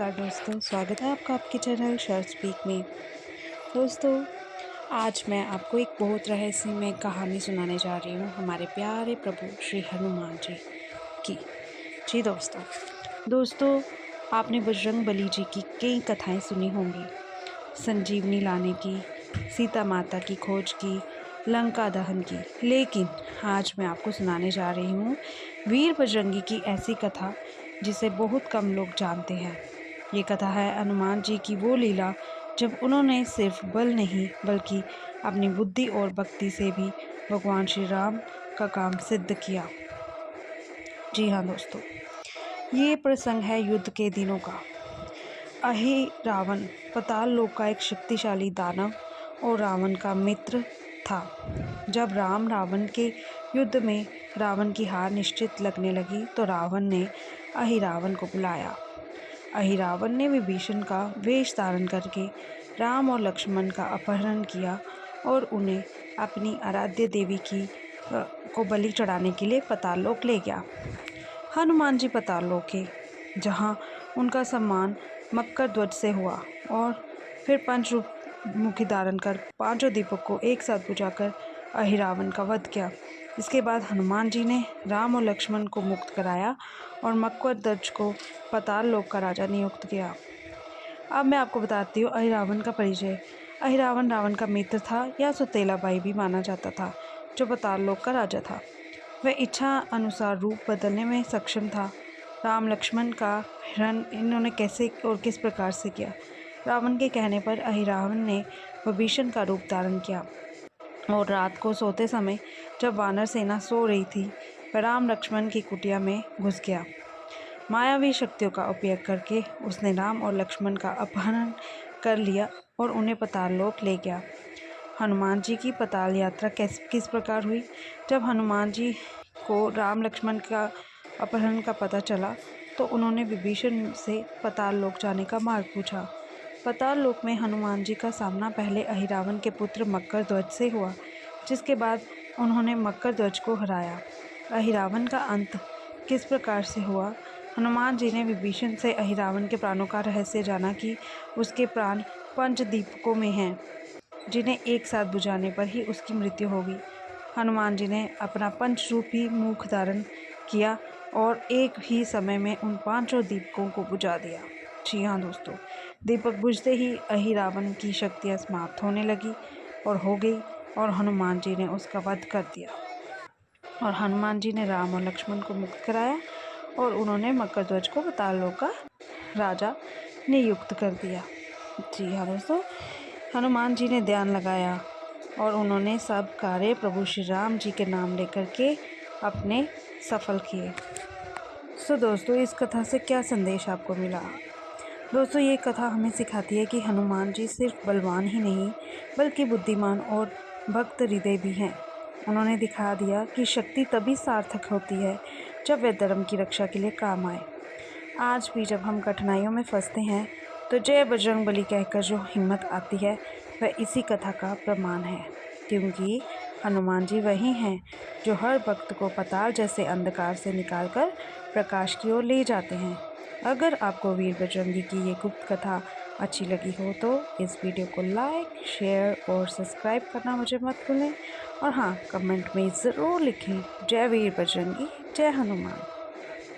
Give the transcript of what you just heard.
नमस्कार दोस्तों, स्वागत है आपका आपके चैनल शॉर्ट स्पीक में। दोस्तों, आज मैं आपको एक बहुत रहस्यमय कहानी सुनाने जा रही हूँ हमारे प्यारे प्रभु श्री हनुमान जी की। जी दोस्तों, आपने बजरंगबली जी की कई कथाएं सुनी होंगी। संजीवनी लाने की, सीता माता की खोज की, लंका दहन की। लेकिन आज मैं आपको सुनाने जा रही हूँ वीर बजरंगी की ऐसी कथा जिसे बहुत कम लोग जानते हैं। ये कथा है हनुमान जी की वो लीला जब उन्होंने सिर्फ बल नहीं बल्कि अपनी बुद्धि और भक्ति से भी भगवान श्री राम का काम सिद्ध किया। जी हाँ दोस्तों, ये प्रसंग है युद्ध के दिनों का। अहि रावण पाताल लोक का एक शक्तिशाली दानव और रावण का मित्र था। जब राम रावण के युद्ध में रावण की हार निश्चित लगने लगी तो रावण ने अहिरावण को बुलाया। अहिरावण ने विभीषण का वेश धारण करके राम और लक्ष्मण का अपहरण किया और उन्हें अपनी आराध्य देवी को बलि चढ़ाने के लिए पाताल लोक ले गया। हनुमान जी पाताल लोक के जहाँ उनका सम्मान मकर ध्वज से हुआ और फिर पंचरूप मुखी धारण कर पांचों दीपक को एक साथ बुझाकर अहिरावण का वध किया। इसके बाद हनुमान जी ने राम और लक्ष्मण को मुक्त कराया और मकर ध्वज को पाताल लोक का राजा नियुक्त किया। अब मैं आपको बताती हूँ अहिरावण का परिचय। अहिरावण रावण का मित्र था या सौतेला भाई भी माना जाता था, जो पाताल लोक का राजा था। वह इच्छा अनुसार रूप बदलने में सक्षम था। राम लक्ष्मण का हरण इन्होंने कैसे और किस प्रकार से किया? रावण के कहने पर अहिरावण ने विभीषण का रूप धारण किया और रात को सोते समय जब वानर सेना सो रही थी, वह राम लक्ष्मण की कुटिया में घुस गया। मायावी शक्तियों का उपयोग करके उसने राम और लक्ष्मण का अपहरण कर लिया और उन्हें पाताल लोक ले गया। हनुमान जी की पाताल यात्रा किस प्रकार हुई? जब हनुमान जी को राम लक्ष्मण का अपहरण का पता चला तो उन्होंने विभीषण से पाताल लोक जाने का मार्ग पूछा। पाताल लोक में हनुमान जी का सामना पहले अहिरावण के पुत्र मकर ध्वज से हुआ, जिसके बाद उन्होंने मकर ध्वज को हराया। अहिरावण का अंत किस प्रकार से हुआ? हनुमान जी ने विभीषण से अहिरावण के प्राणों का रहस्य जाना कि उसके प्राण पंचदीपकों में हैं, जिन्हें एक साथ बुझाने पर ही उसकी मृत्यु होगी। हनुमान जी ने अपना पंचरूपी मुख धारण किया और एक ही समय में उन पांचों दीपकों को बुझा दिया। जी हाँ दोस्तों, दीपक बुझते ही अहिरावण की शक्तियाँ समाप्त होने लगी और हो गई और हनुमान जी ने उसका वध कर दिया। और हनुमान जी ने राम और लक्ष्मण को मुक्त कराया और उन्होंने मकर ध्वज को पाताल लोक का राजा नियुक्त कर दिया। जी हाँ दोस्तों, हनुमान जी ने ध्यान लगाया और उन्होंने सब कार्य प्रभु श्री राम जी के नाम लेकर के अपने सफल किए। सो दोस्तों, इस कथा से क्या संदेश आपको मिला? दोस्तों, ये कथा हमें सिखाती है कि हनुमान जी सिर्फ बलवान ही नहीं बल्कि बुद्धिमान और भक्त हृदय भी हैं। उन्होंने दिखा दिया कि शक्ति तभी सार्थक होती है जब वह धर्म की रक्षा के लिए काम आए। आज भी जब हम कठिनाइयों में फंसते हैं तो जय बजरंगबली कहकर जो हिम्मत आती है वह इसी कथा का प्रमाण है, क्योंकि हनुमान जी वही हैं जो हर भक्त को पाताल जैसे अंधकार से निकालकर प्रकाश की ओर ले जाते हैं। अगर आपको वीर बजरंगी की ये गुप्त कथा अच्छी लगी हो तो इस वीडियो को लाइक, शेयर और सब्सक्राइब करना मुझे मत भूलें। और हाँ, कमेंट में ज़रूर लिखें जय वीर बजरंगी, जय हनुमान।